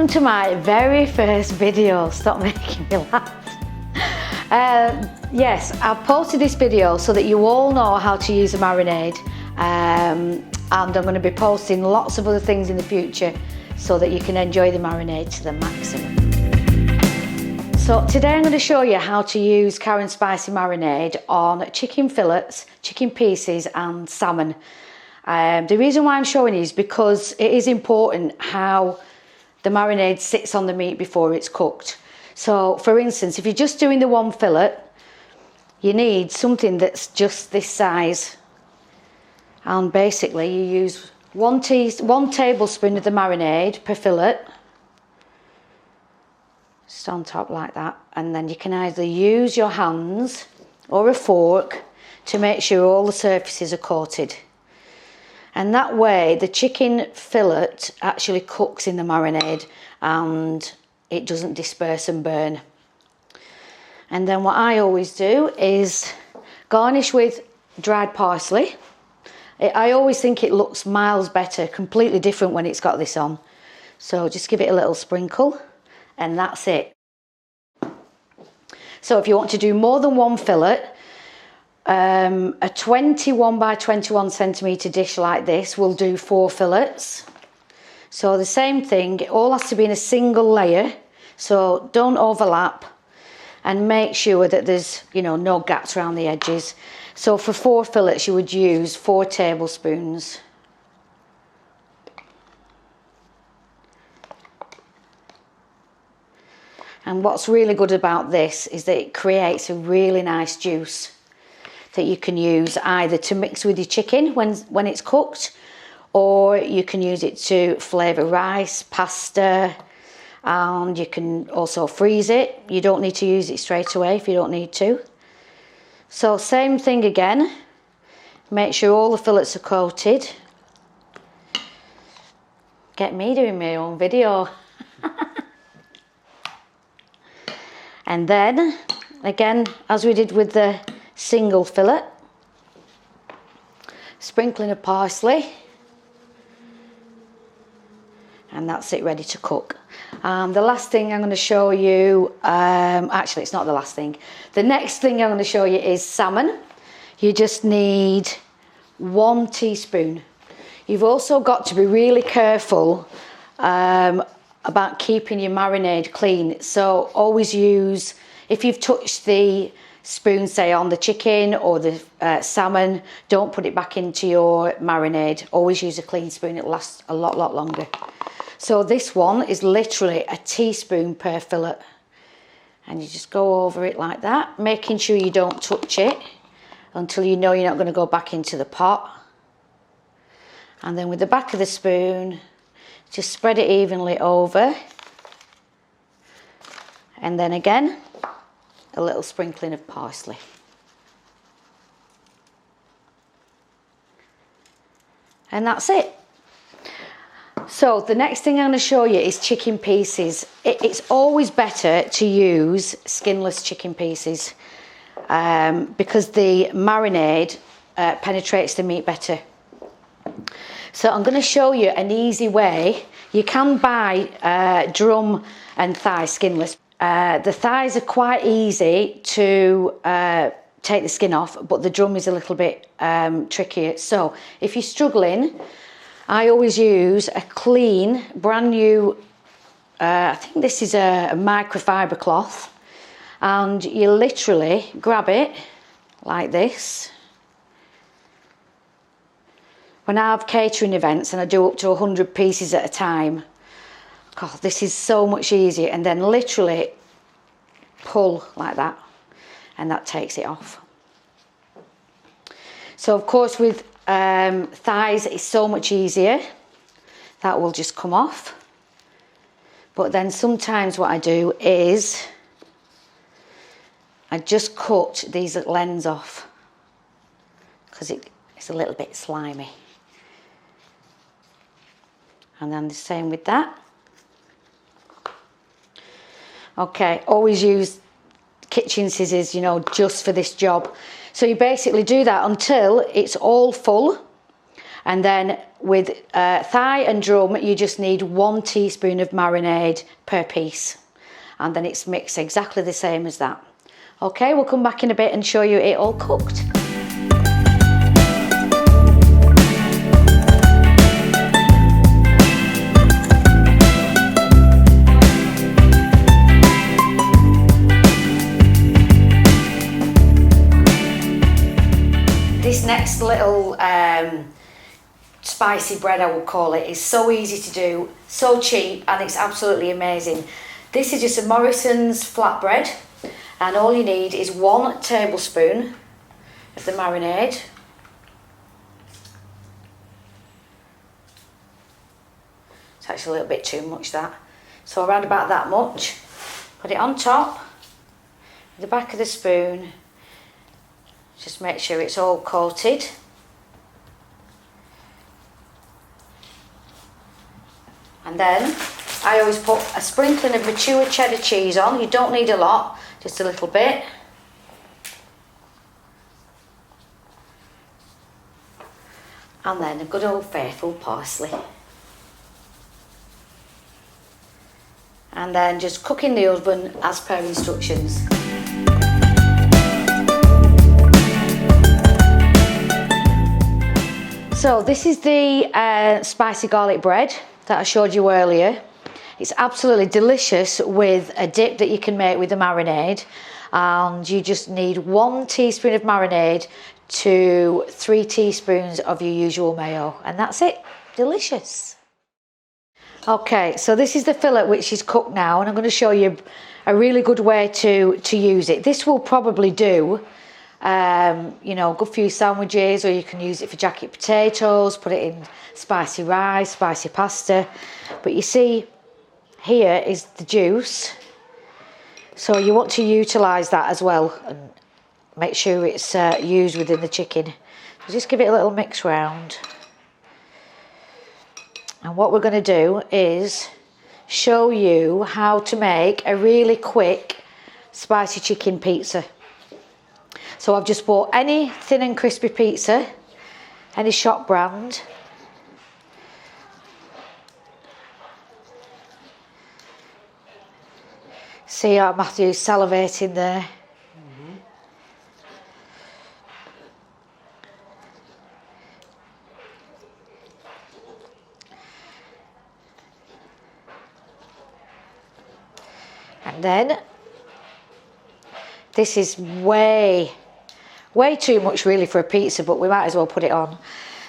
Welcome to my very first video. Stop making me laugh. Yes, I've posted this video so that you all know how to use a marinade, and I'm going to be posting lots of other things in the future so that you can enjoy the marinade to the maximum. So today I'm going to show you how to use Karen Spicy Marinade on chicken fillets, chicken pieces and salmon. The reason why I'm showing you is because it is important how the marinade sits on the meat before it's cooked. So for instance, if you're just doing the one fillet, you need something that's just this size. And basically you use one tablespoon of the marinade per fillet. Just on top like that. And then you can either use your hands or a fork to make sure all the surfaces are coated. And that way the chicken fillet actually cooks in the marinade and it doesn't disperse and burn. And then what I always do is garnish with dried parsley. I always think it looks miles better, completely different when it's got this on. So just give it a little sprinkle and that's it. So if you want to do more than one fillet, a 21 by 21 centimetre dish like this will do 4 fillets. So the same thing, it all has to be in a single layer, so don't overlap and make sure that there's, you know, no gaps around the edges. So for 4 fillets you would use 4 tablespoons. And what's really good about this is that it creates a really nice juice that you can use either to mix with your chicken when it's cooked, or you can use it to flavour rice, pasta, and you can also freeze it. You don't need to use it straight away if you don't need to. So same thing again, make sure all the fillets are coated. Get me doing my own video. And then again, as we did with the single fillet, sprinkling of parsley, and that's it, ready to cook. The last thing I'm going to show you, actually it's not the last thing, the next thing I'm going to show you is salmon. You just need 1 teaspoon. You've also got to be really careful about keeping your marinade clean, so always use, if you've touched the spoon, say on the chicken or the salmon, don't put it back into your marinade. Always use a clean spoon, it lasts a lot longer. So this one is literally a teaspoon per fillet, and you just go over it like that, making sure you don't touch it until you know you're not going to go back into the pot. And then with the back of the spoon, just spread it evenly over, and then again a little sprinkling of parsley. And that's it. So the next thing I'm going to show you is chicken pieces. It's always better to use skinless chicken pieces because the marinade penetrates the meat better. So I'm going to show you an easy way. You can buy drum and thigh skinless. The thighs are quite easy to take the skin off, but the drum is a little bit trickier. So if you're struggling, I always use a clean, brand new, I think this is a microfiber cloth, and you literally grab it like this. When I have catering events and I do up to 100 pieces at a time, God, this is so much easier, and then literally pull like that and that takes it off. So of course with thighs it's so much easier, that will just come off. But then sometimes what I do is I just cut these ends off because it's a little bit slimy. And then the same with that. Okay, always use kitchen scissors, you know, just for this job. So you basically do that until it's all full, And then with thigh and drum, you just need 1 teaspoon of marinade per piece. And then it's mixed exactly the same as that. Okay, we'll come back in a bit and show you it all cooked. This next little spicy bread, I would call it, is so easy to do, so cheap, and it's absolutely amazing. This is just a Morrison's flatbread, and all you need is 1 tablespoon of the marinade. It's actually a little bit too much, that. So around about that much. Put it on top, with the back of the spoon. Just make sure it's all coated. And then I always put a sprinkling of mature cheddar cheese on. You don't need a lot, just a little bit. And then a good old faithful parsley. And then just cook in the oven as per instructions. So this is the spicy garlic bread that I showed you earlier. It's absolutely delicious with a dip that you can make with the marinade, and you just need 1 teaspoon of marinade to 3 teaspoons of your usual mayo, and that's it. Delicious. Okay, so this is the fillet which is cooked now, and I'm going to show you a really good way to use it. This will probably do you know, a good few sandwiches, or you can use it for jacket potatoes, put it in spicy rice, spicy pasta. But you see, here is the juice, so you want to utilise that as well and make sure it's used within the chicken. So just give it a little mix round. And what we're going to do is show you how to make a really quick spicy chicken pizza. So I've just bought any thin and crispy pizza, any shop brand. See how Matthew's salivating there. And then this is way too much really for a pizza, but we might as well put it on.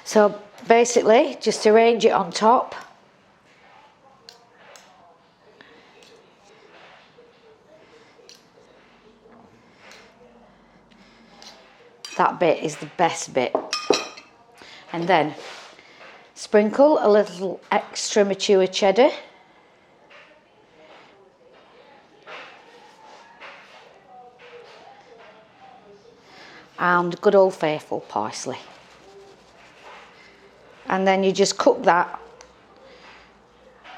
So basically just arrange it on top. That bit is the best bit. And then sprinkle a little extra mature cheddar. And good old faithful parsley. And then you just cook that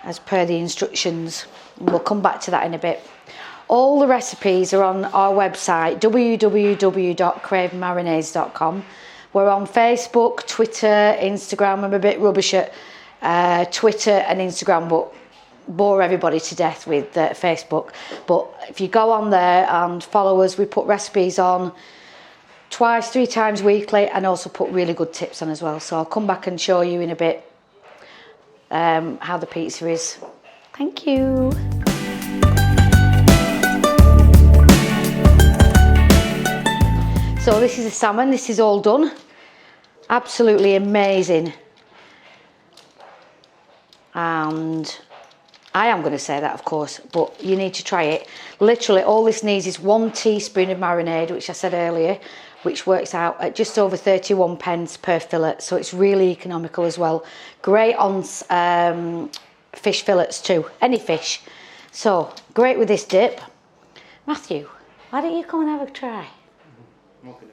as per the instructions. And we'll come back to that in a bit. All the recipes are on our website, www.cravemarinades.com. We're on Facebook, Twitter, Instagram. I'm a bit rubbish at Twitter and Instagram, but bore everybody to death with Facebook. But if you go on there and follow us, we put recipes on 2-3 times weekly, and also put really good tips on as well. So I'll come back and show you in a bit how the pizza is. Thank you. So this is the salmon. This is all done. Absolutely amazing. And I am going to say that, of course, but you need to try it. Literally all this needs is 1 teaspoon of marinade, which I said earlier, which works out at just over 31 pence per fillet. So it's really economical as well. Great on fish fillets too, any fish. So great with this dip. Matthew, why don't you come and have a try? Okay.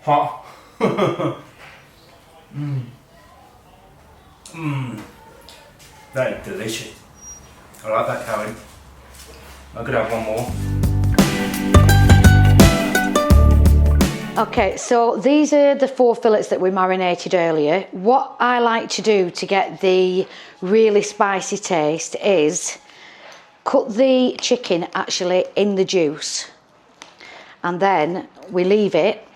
Hot. That is delicious. I like that, Karen. I could have one more. Okay, so these are the 4 fillets that we marinated earlier. What I like to do to get the really spicy taste is cut the chicken actually in the juice, and then we leave it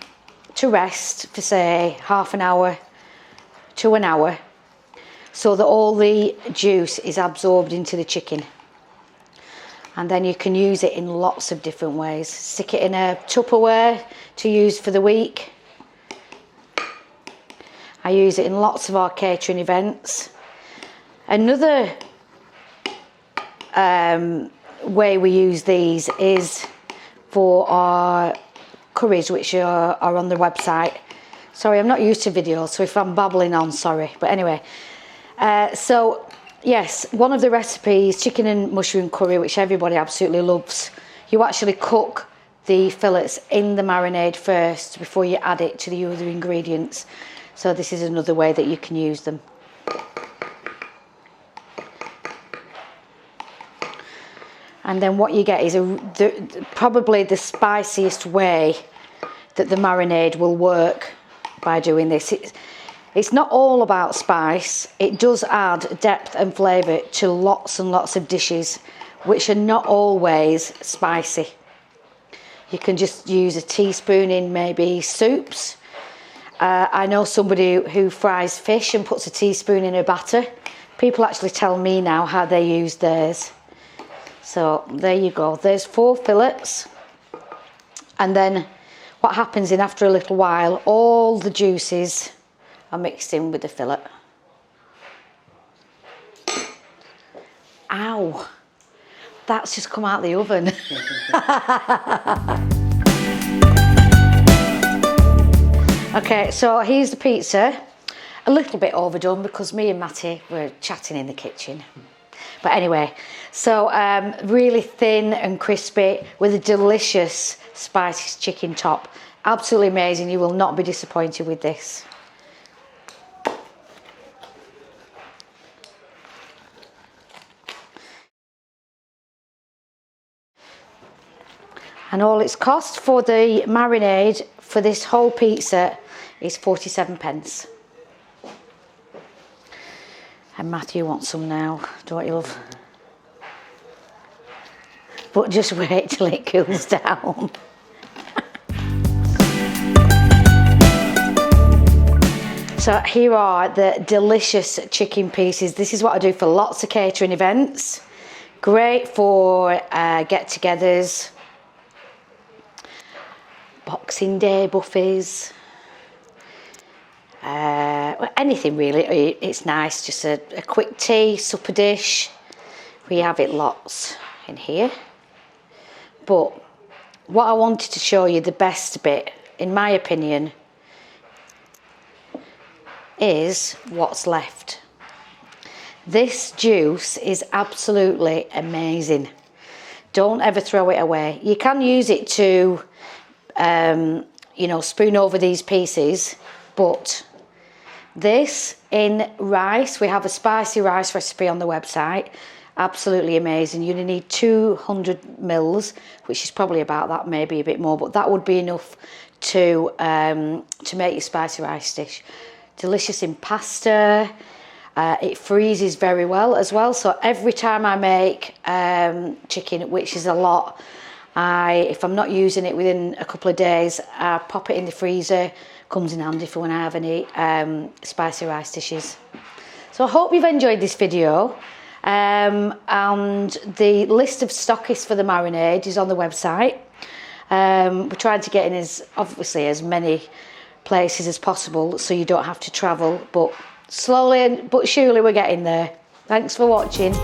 to rest for say half an hour to an hour, so that all the juice is absorbed into the chicken. And then you can use it in lots of different ways. Stick it in a Tupperware to use for the week. I use it in lots of our catering events. Another way we use these is for our curries, which are on the website. Sorry, I'm not used to videos, so if I'm babbling on, sorry. But anyway, so yes, one of the recipes, chicken and mushroom curry, which everybody absolutely loves. You actually cook the fillets in the marinade first before you add it to the other ingredients. So this is another way that you can use them. And then what you get is probably the spiciest way that the marinade will work by doing this. It's not all about spice. It does add depth and flavour to lots and lots of dishes, which are not always spicy. You can just use a teaspoon in maybe soups. I know somebody who fries fish and puts a teaspoon in her batter. People actually tell me now how they use theirs. So there you go. There's 4 fillets. And then what happens in after a little while, all the juices are mixed in with the fillet. Ow, that's just come out of the oven. Okay, so here's the pizza. A little bit overdone because me and Matty were chatting in the kitchen. But anyway, so really thin and crispy with a delicious spicy chicken top. Absolutely amazing. You will not be disappointed with this. And all it's cost for the marinade for this whole pizza is 47p. And Matthew wants some now, don't you, love? But just wait till it cools down. So here are the delicious chicken pieces. This is what I do for lots of catering events. Great for get-togethers, Boxing Day buffets, anything really. It's nice, just a quick tea, supper dish. We have it lots in here. But what I wanted to show you, the best bit, in my opinion, is what's left. This juice is absolutely amazing. Don't ever throw it away. You can use it to you know, spoon over these pieces, but this in rice, we have a spicy rice recipe on the website, absolutely amazing. You need 200 mils, which is probably about that, maybe a bit more, but that would be enough to make your spicy rice dish. Delicious in pasta. It freezes very well as well, so every time I make chicken, which is a lot, if I'm not using it within a couple of days, I pop it in the freezer. Comes in handy for when I have any spicy rice dishes. So I hope you've enjoyed this video, and the list of stockists for the marinade is on the website. We're trying to get in as many places as possible so you don't have to travel, but slowly but surely we're getting there. Thanks for watching.